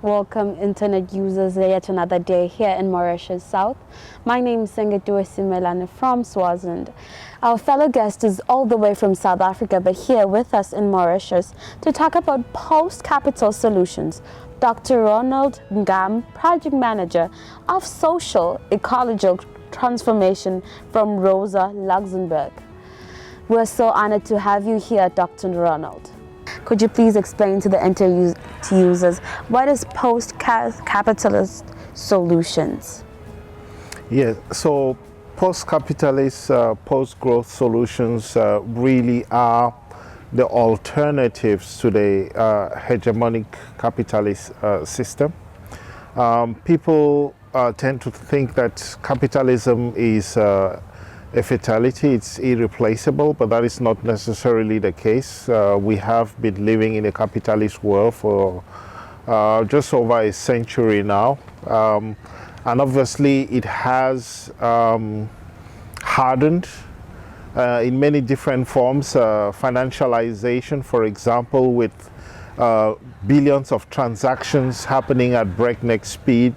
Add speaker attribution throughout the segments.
Speaker 1: Welcome internet users yet another day here in Mauritius South. My name is Sengetiwe Simelane from Swaziland. Our fellow guest is all the way from South Africa but here with us in Mauritius to talk about post-capital solutions. Dr. Roland Ngam, Project Manager of Social Ecological Transformation from Rosa Luxemburg. We're so honored to have you here, Dr. Ronald. Could you please explain to the internet users what is post-capitalist solutions?
Speaker 2: Yeah, so post-capitalist, post-growth solutions really are the alternatives to the hegemonic capitalist system. People tend to think that capitalism is a fatality, it's irreplaceable, but that is not necessarily the case. We have been living in a capitalist world for just over a century now. And obviously it has hardened in many different forms. Financialization, for example, with billions of transactions happening at breakneck speed,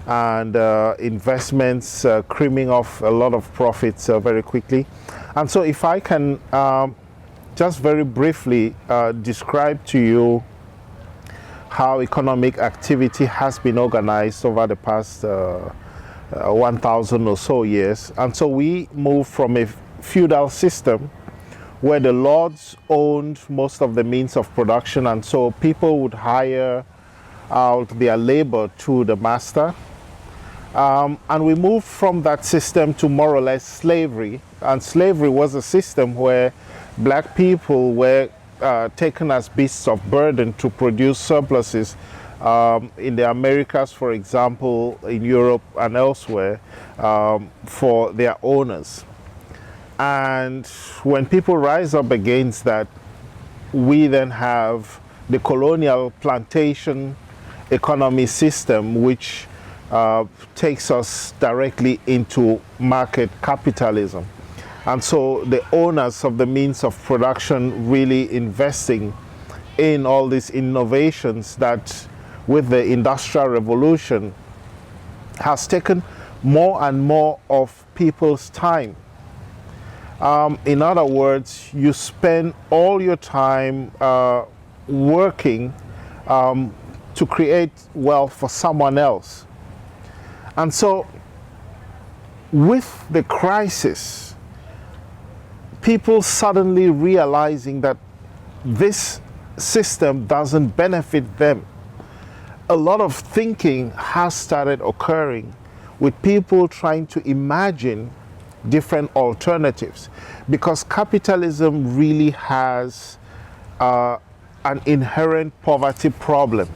Speaker 2: and investments creaming off a lot of profits very quickly. And so if I can just very briefly describe to you how economic activity has been organized over the past 1,000 or so years. And so we moved from a feudal system where the lords owned most of the means of production, and so people would hire out their labor to the master. And we moved from that system to more or less slavery. And slavery was a system where black people were taken as beasts of burden to produce surpluses in the Americas, for example, in Europe and elsewhere, for their owners. And when people rise up against that, we then have the colonial plantation economy system, which takes us directly into market capitalism. And so the owners of the means of production really investing in all these innovations that with the Industrial Revolution has taken more and more of people's time. In other words, you spend all your time working to create wealth for someone else. And so, with the crisis, people suddenly realizing that this system doesn't benefit them, a lot of thinking has started occurring with people trying to imagine different alternatives, because capitalism really has an inherent poverty problem.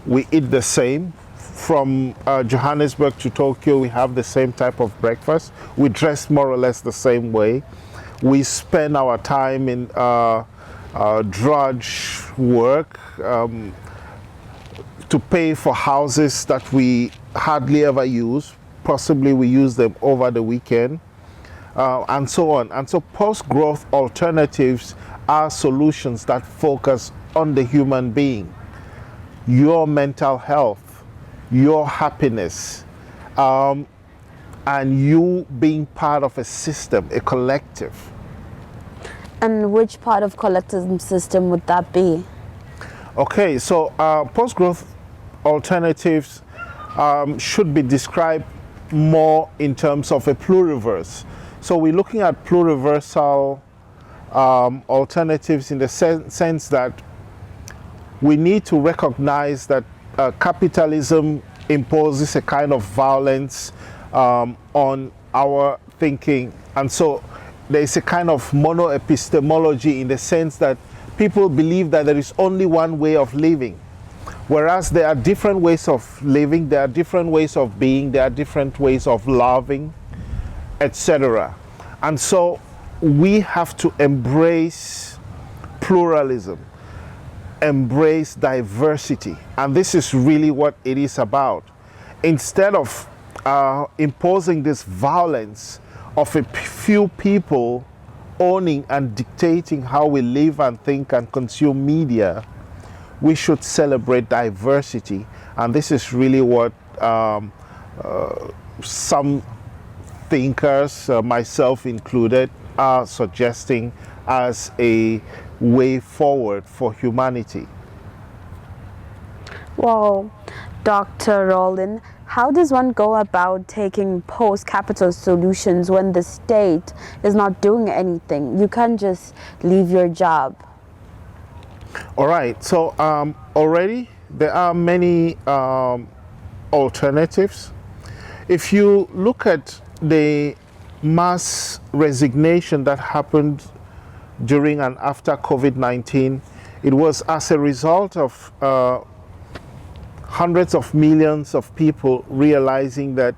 Speaker 2: We eat the same. From Johannesburg to Tokyo, we have the same type of breakfast. We dress more or less the same way. We spend our time in drudge work to pay for houses that we hardly ever use. Possibly we use them over the weekend, and so on. And so post-growth alternatives are solutions that focus on the human being, your mental health, your happiness, and you being part of a system, a collective.
Speaker 1: And which part of collectivism system would that be?
Speaker 2: Okay, so post-growth alternatives should be described more in terms of a pluriverse. So we're looking at pluriversal alternatives in the sense that we need to recognize that capitalism imposes a kind of violence on our thinking, and so there is a kind of monoepistemology in the sense that people believe that there is only one way of living, whereas there are different ways of living, there are different ways of being, there are different ways of loving, etc. And so we have to embrace pluralism, embrace diversity, and this is really what it is about. Instead of imposing this violence of a few people owning and dictating how we live and think and consume media, we should celebrate diversity. And this is really what some thinkers, myself included, are suggesting as a way forward for humanity.
Speaker 1: Well, Dr. Roland, how does one go about taking post-capital solutions when the state is not doing anything? You can't just leave your job.
Speaker 2: All right, so already there are many alternatives. If you look at the mass resignation that happened during and after COVID-19, it was as a result of hundreds of millions of people realizing that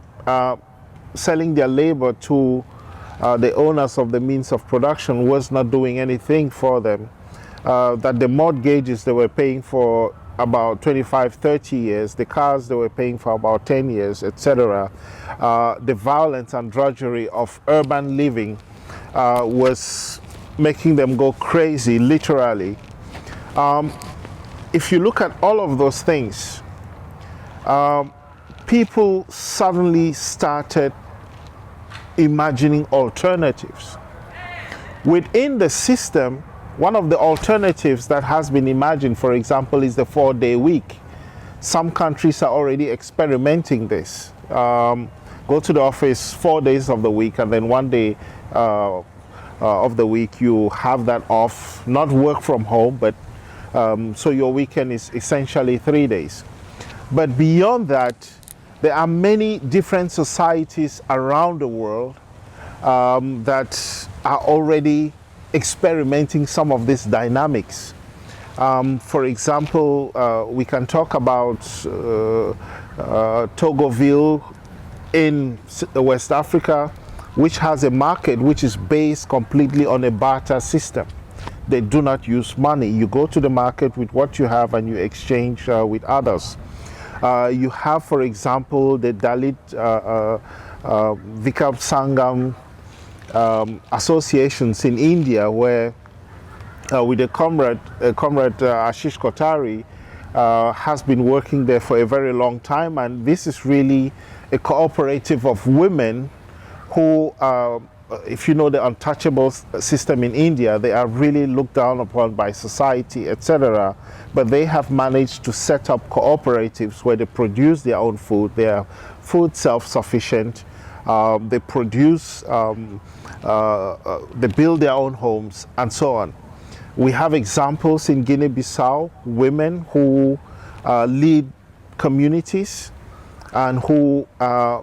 Speaker 2: selling their labor to the owners of the means of production was not doing anything for them. That the mortgages they were paying for about 25, 30 years, the cars they were paying for about 10 years, etc. The violence and drudgery of urban living was making them go crazy, literally. If you look at all of those things, people suddenly started imagining alternatives. Within the system, one of the alternatives that has been imagined, for example, is the 4-day week. Some countries are already experimenting this. Go to the office 4 days of the week, and then 1 day of the week you have that off, not work from home, but so your weekend is essentially 3 days. But beyond that, there are many different societies around the world that are already experimenting some of these dynamics. For example, we can talk about Togoville in West Africa, which has a market which is based completely on a barter system. They do not use money. You go to the market with what you have and you exchange with others. You have, for example, the Dalit Vikram Sangam associations in India, where with a comrade Ashish Kotari has been working there for a very long time, and this is really a cooperative of women who, if you know the untouchables system in India, they are really looked down upon by society, etc. But they have managed to set up cooperatives where they produce their own food. They are food self-sufficient. They produce, they build their own homes, and so on. We have examples in Guinea-Bissau, women who lead communities and who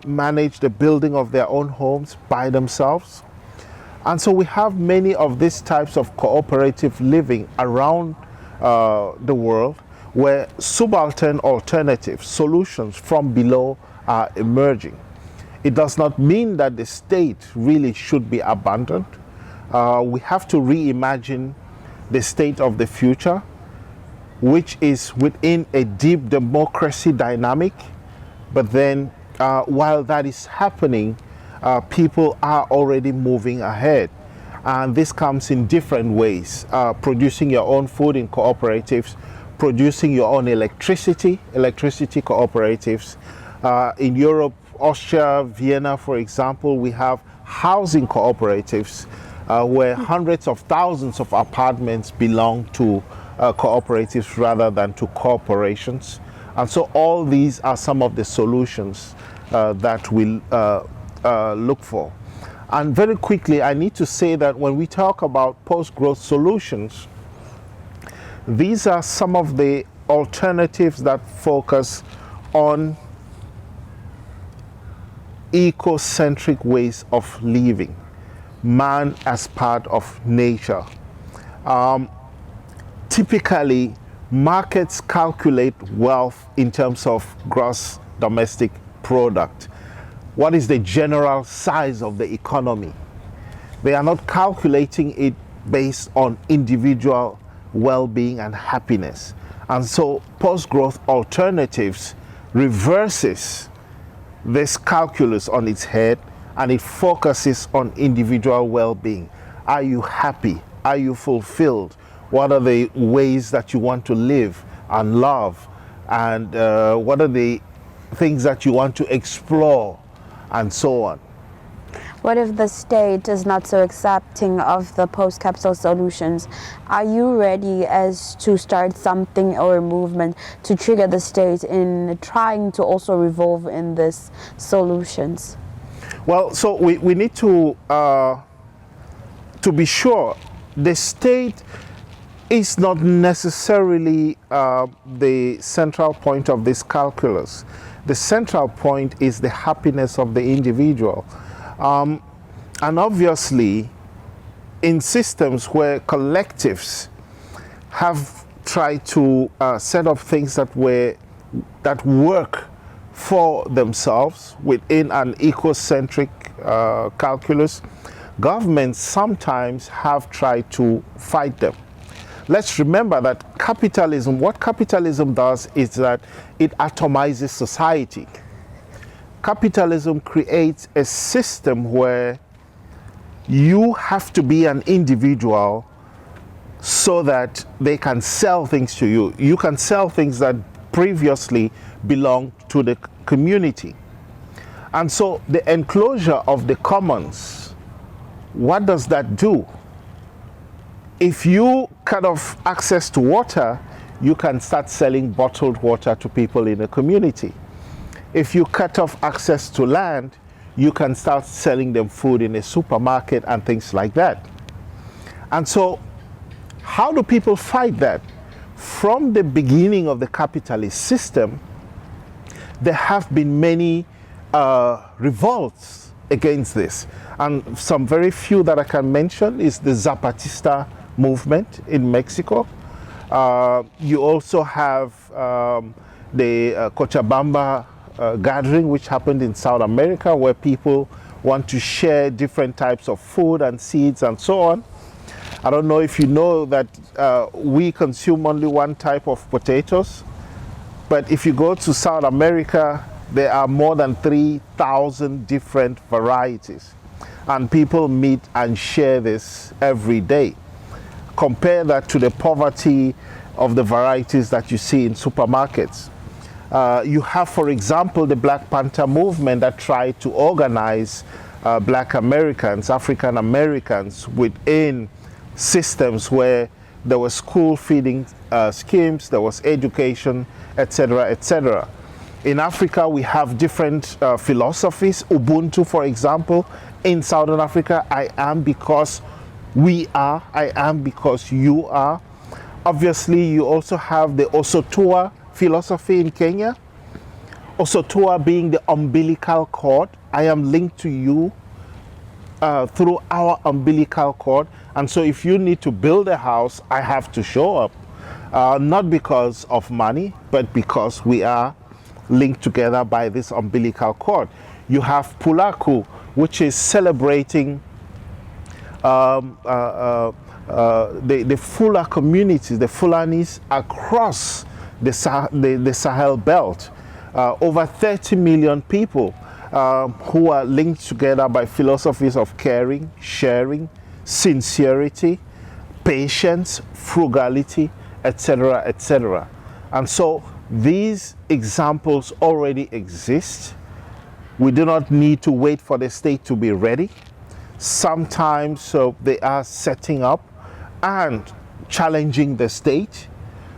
Speaker 2: manage the building of their own homes by themselves. And so we have many of these types of cooperative living around the world, where subaltern alternatives, solutions from below are emerging. It does not mean that the state really should be abandoned. We have to reimagine the state of the future, which is within a deep democracy dynamic. But then while that is happening, people are already moving ahead. And this comes in different ways. Producing your own food in cooperatives, producing your own electricity cooperatives. In Europe, Austria, Vienna, for example, we have housing cooperatives where hundreds of thousands of apartments belong to cooperatives rather than to corporations. And so all these are some of the solutions that we'll look for. And very quickly, I need to say that when we talk about post-growth solutions, these are some of the alternatives that focus on ecocentric ways of living, man as part of nature. Typically, markets calculate wealth in terms of gross domestic product. What is the general size of the economy? They are not calculating it based on individual well-being and happiness. And so post-growth alternatives reverses this calculus on its head, and it focuses on individual well-being. Are you happy? Are you fulfilled? What are the ways that you want to live and love, and what are the things that you want to explore, and so on.
Speaker 1: What if the state is not so accepting of the post-capital solutions? Are you ready as to start something or a movement to trigger the state in trying to also revolve in these solutions?
Speaker 2: Well, so we need to be sure the state is not necessarily the central point of this calculus. The central point is the happiness of the individual. And obviously, in systems where collectives have tried to set up things that work for themselves within an ecocentric calculus, governments sometimes have tried to fight them. Let's remember that what capitalism does is that it atomizes society. Capitalism creates a system where you have to be an individual so that they can sell things to you. You can sell things that previously belonged to the community. And so the enclosure of the commons, what does that do? If you cut off access to water, you can start selling bottled water to people in the community. If you cut off access to land, you can start selling them food in a supermarket and things like that. And so, how do people fight that? From the beginning of the capitalist system, there have been many revolts against this. And some very few that I can mention is the Zapatista movement in Mexico. You also have the Cochabamba gathering, which happened in South America, where people want to share different types of food and seeds and so on. I don't know if you know that we consume only one type of potatoes, but if you go to South America, there are more than 3,000 different varieties, and people meet and share this every day. Compare that to the poverty of the varieties that you see in supermarkets. You have, for example, the Black Panther movement that tried to organize Black Americans, African Americans within systems where there were school feeding schemes, there was education, etc., etc. In Africa, we have different philosophies. Ubuntu, for example, in Southern Africa, I am because we are, I am because you are. Obviously, you also have the Osotua philosophy in Kenya. Osotua being the umbilical cord. I am linked to you through our umbilical cord. And so if you need to build a house, I have to show up. Not because of money, but because we are linked together by this umbilical cord. You have Pulaku, which is celebrating the Fula communities, the Fulanis across the Sahel belt. Over 30 million people who are linked together by philosophies of caring, sharing, sincerity, patience, frugality, etc., etc. And so these examples already exist. We do not need to wait for the state to be ready. Sometimes they are setting up and challenging the state.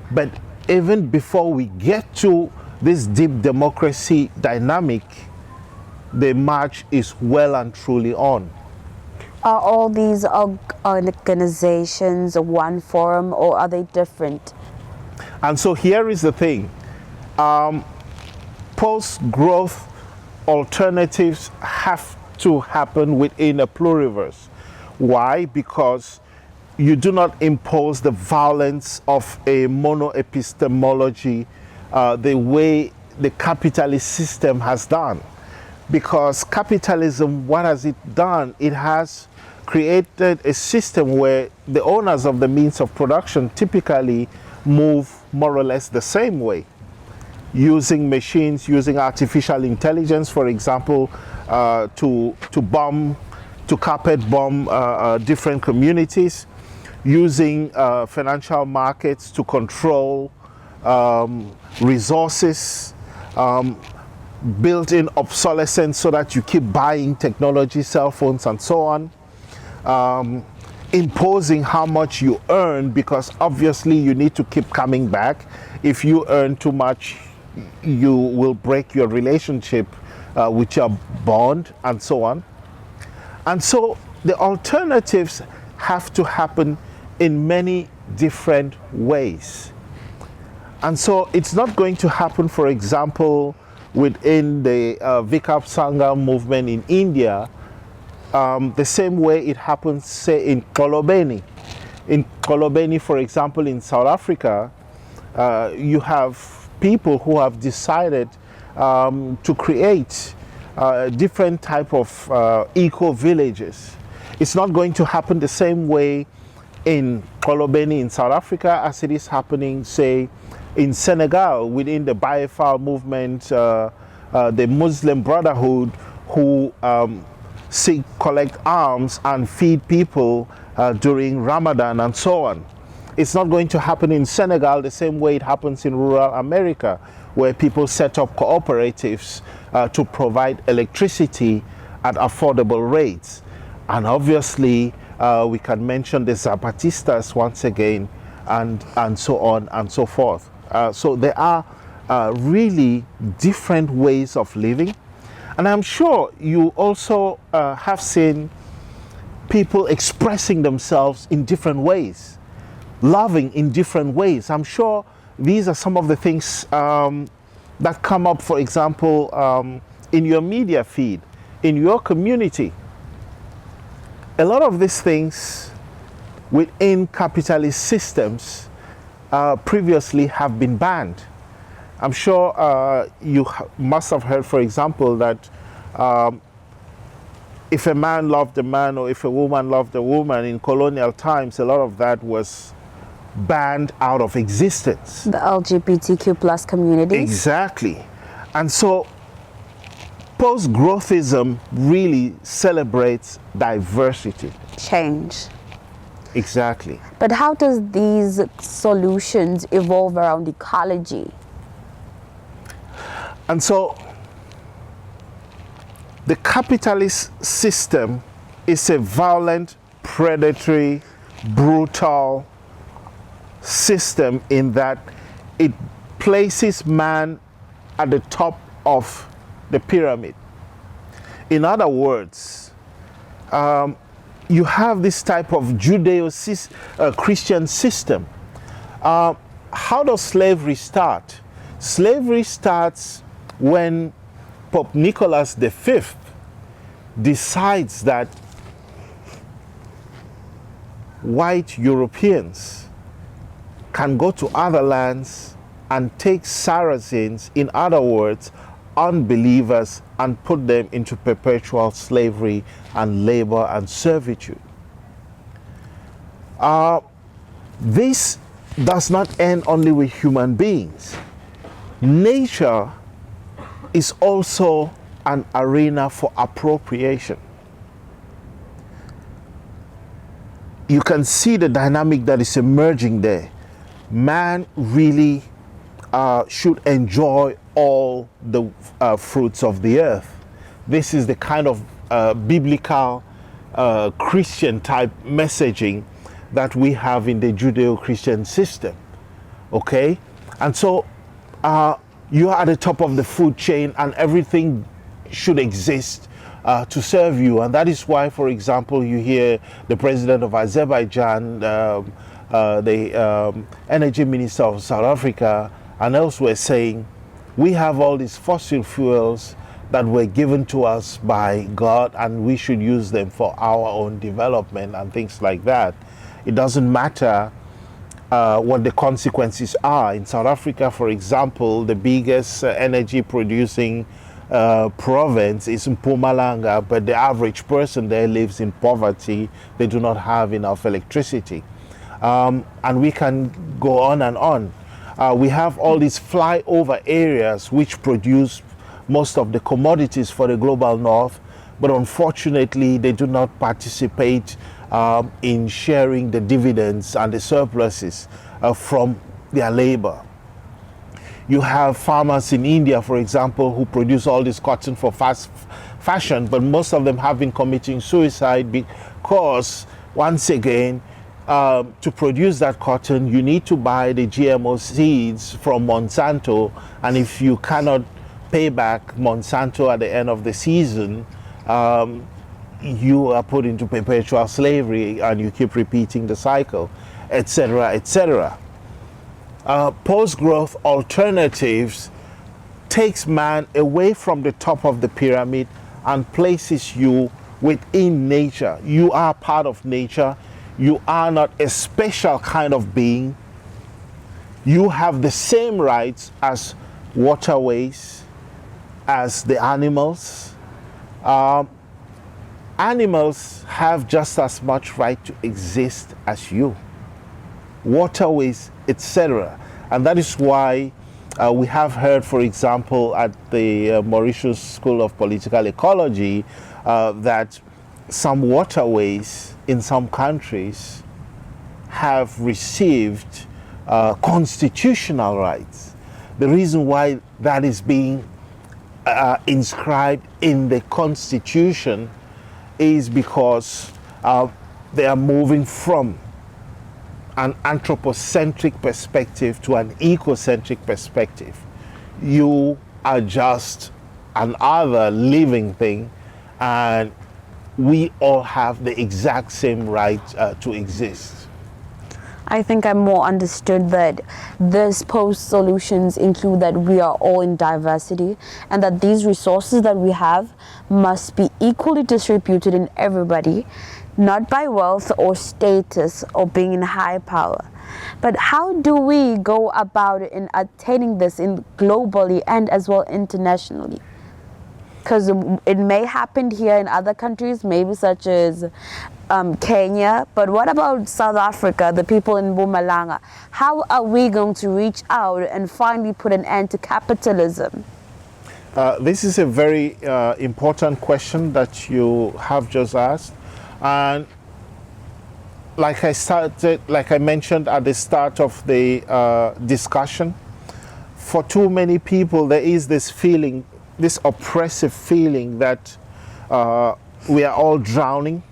Speaker 2: But even before we get to this deep democracy dynamic, the march is well and truly on.
Speaker 1: Are all these organizations one forum, or are they different?
Speaker 2: And so here is the thing. Post-growth alternatives have to happen within a pluriverse. Why? Because you do not impose the violence of a monoepistemology the way the capitalist system has done. Because capitalism, what has it done? It has created a system where the owners of the means of production typically move more or less the same way, using machines, using artificial intelligence, for example, to carpet bomb different communities, using financial markets to control resources, built-in obsolescence so that you keep buying technology, cell phones, and so on. Imposing how much you earn, because obviously you need to keep coming back. If you earn too much, you will break your relationship with your bond, and so on. And so the alternatives have to happen in many different ways. And so it's not going to happen, for example, within the Vikap Sangha movement in India, the same way it happens, say, in Kolobeni. In Kolobeni, for example, in South Africa, you have people who have decided to create different type of eco-villages. It's not going to happen the same way in Kolobeni in South Africa as it is happening, say, in Senegal within the Biophile movement, the Muslim Brotherhood, who collect arms and feed people during Ramadan and so on. It's not going to happen in Senegal the same way it happens in rural America, where people set up cooperatives to provide electricity at affordable rates. And obviously, we can mention the Zapatistas once again, and so on and so forth. So there are really different ways of living. And I'm sure you also have seen people expressing themselves in different ways, loving in different ways. I'm sure these are some of the things that come up, for example, in your media feed, in your community. A lot of these things within capitalist systems previously have been banned. I'm sure you must have heard, for example, that if a man loved a man or if a woman loved a woman in colonial times, a lot of that was banned out of existence.
Speaker 1: The LGBTQ plus communities.
Speaker 2: Exactly. And so post-growthism really celebrates diversity.
Speaker 1: Change.
Speaker 2: Exactly.
Speaker 1: But how does these solutions evolve around ecology?
Speaker 2: And so the capitalist system is a violent, predatory, brutal system in that it places man at the top of the pyramid. In other words, you have this type of Judeo-Christian system. How does slavery start? Slavery starts when Pope Nicholas V decides that white Europeans can go to other lands and take Saracens, in other words, unbelievers, and put them into perpetual slavery and labor and servitude. This does not end only with human beings. Nature is also an arena for appropriation. You can see the dynamic that is emerging there. Man really should enjoy all the fruits of the earth. This is the kind of biblical Christian type messaging that we have in the Judeo-Christian system. Okay? And so you are at the top of the food chain and everything should exist to serve you. And that is why, for example, you hear the president of Azerbaijan, the energy minister of South Africa, and elsewhere saying, we have all these fossil fuels that were given to us by God and we should use them for our own development and things like that. It doesn't matter what the consequences are. In South Africa, for example, the biggest energy producing province is Mpumalanga, but the average person there lives in poverty. They do not have enough electricity. And we can go on and on. We have all these flyover areas which produce most of the commodities for the global north, but unfortunately they do not participate in sharing the dividends and the surpluses from their labor. You have farmers in India, for example, who produce all this cotton for fast fashion, but most of them have been committing suicide because, once again, to produce that cotton, you need to buy the GMO seeds from Monsanto, and if you cannot pay back Monsanto at the end of the season, you are put into perpetual slavery and you keep repeating the cycle, etc., etc. Post-growth alternatives takes man away from the top of the pyramid and places you within nature. You are part of nature. You are not a special kind of being. You have the same rights as waterways, as the animals. Animals have just as much right to exist as you. Waterways, etc. And that is why we have heard, for example, at the Mauritius School of Political Ecology, that some waterways in some countries have received constitutional rights. The reason why that is being inscribed in the Constitution is because they are moving from an anthropocentric perspective to an ecocentric perspective. You are just another living thing, and we all have the exact same right to exist.
Speaker 1: I think I more understood that this post solutions include that we are all in diversity and that these resources that we have must be equally distributed in everybody, not by wealth or status or being in high power. But how do we go about in attaining this in globally and as well internationally? Because it may happen here in other countries, maybe such as Kenya, but what about South Africa, the people in Mpumalanga? How are we going to reach out and finally put an end to capitalism?
Speaker 2: This is a very important question that you have just asked. And like I mentioned at the start of the discussion, for too many people there is this feeling, this oppressive feeling that we are all drowning,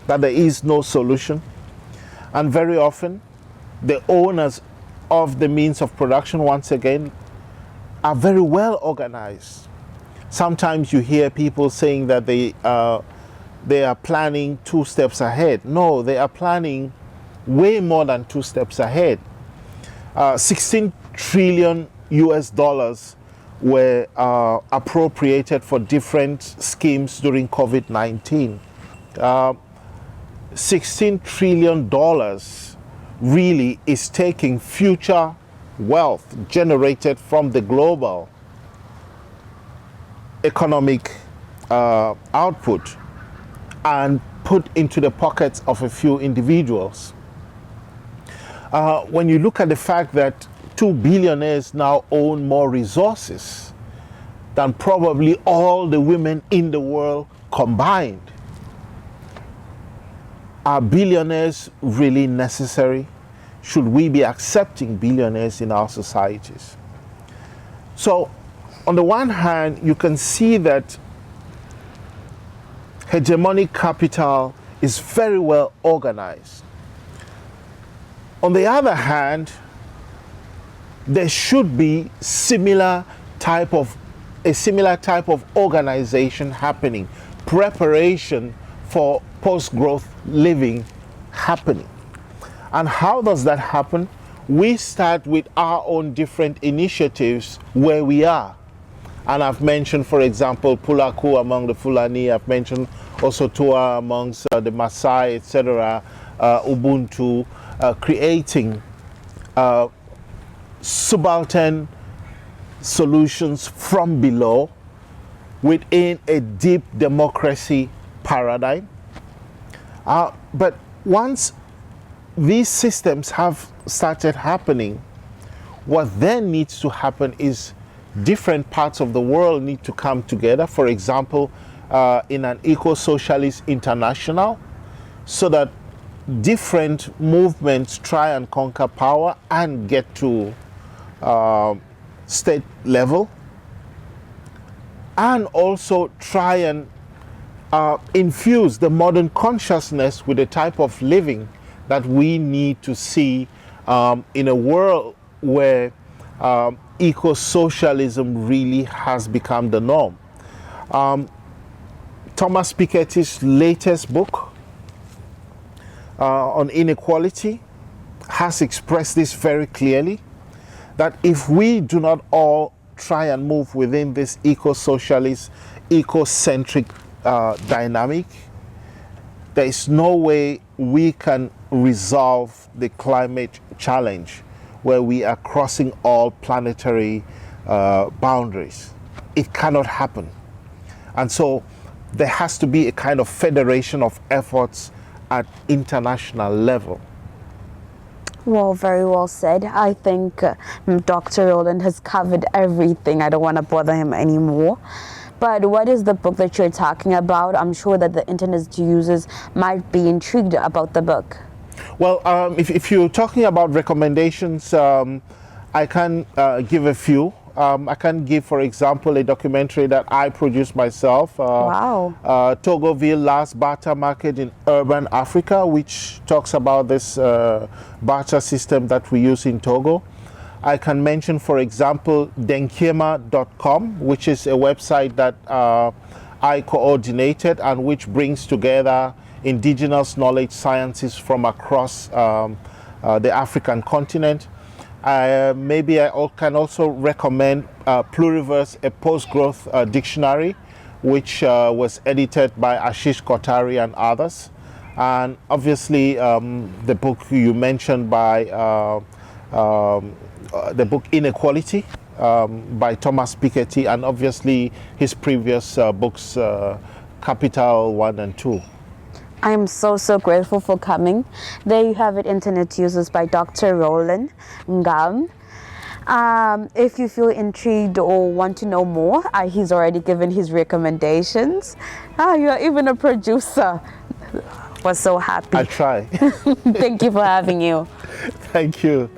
Speaker 2: that there is no solution. And very often the owners of the means of production, once again, are very well organized. Sometimes you hear people saying that they are planning 2 steps ahead. No, they are planning way more than 2 steps ahead. 16 trillion US dollars were appropriated for different schemes during COVID-19. $16 trillion really is taking future wealth generated from the global economic output and put into the pockets of a few individuals. When you look at the fact that 2 billionaires now own more resources than probably all the women in the world combined, are billionaires really necessary? Should we be accepting billionaires in our societies? So, on the one hand, you can see that hegemonic capital is very well organized. On the other hand, there should be a similar type of organization happening, preparation for post-growth living happening. And how does that happen? We start with our own different initiatives where we are. And I've mentioned, for example, Pulaku among the Fulani, I've mentioned also Tua amongst the Maasai, etc., Ubuntu, creating subaltern solutions from below within a deep democracy paradigm. But once these systems have started happening, what then needs to happen is different parts of the world need to come together, for example, in an eco-socialist international, so that different movements try and conquer power and get to state level, and also try and infuse the modern consciousness with the type of living that we need to see in a world where eco-socialism really has become the norm. Thomas Piketty's latest book on inequality has expressed this very clearly, that if we do not all try and move within this eco-socialist, eco-centric dynamic, there is no way we can resolve the climate challenge where we are crossing all planetary boundaries. It cannot happen. And so there has to be a kind of federation of efforts at international level.
Speaker 1: Well, very well said. I think Dr. Roland has covered everything. I don't want to bother him anymore. But what is the book that you're talking about? I'm sure that the internet users might be intrigued about the book.
Speaker 2: Well, if you're talking about recommendations, I can give a few. I can give, for example, a documentary that I produced myself.
Speaker 1: Wow.
Speaker 2: Togoville Last Barter Market in Urban Africa, which talks about this barter system that we use in Togo. I can mention, for example, denkiema.com, which is a website that I coordinated and which brings together indigenous knowledge sciences from across the African continent. Maybe I can also recommend Pluriverse, a post-growth dictionary, which was edited by Ashish Kotari and others. And obviously the book you mentioned by the book Inequality by Thomas Piketty, and obviously his previous books, Capital 1 and 2.
Speaker 1: I am so grateful for coming. There you have it, Internet Users by Dr. Roland Ngam. If you feel intrigued or want to know more, he's already given his recommendations. You're even a producer. Was so happy.
Speaker 2: I try.
Speaker 1: Thank you for having you.
Speaker 2: Thank you.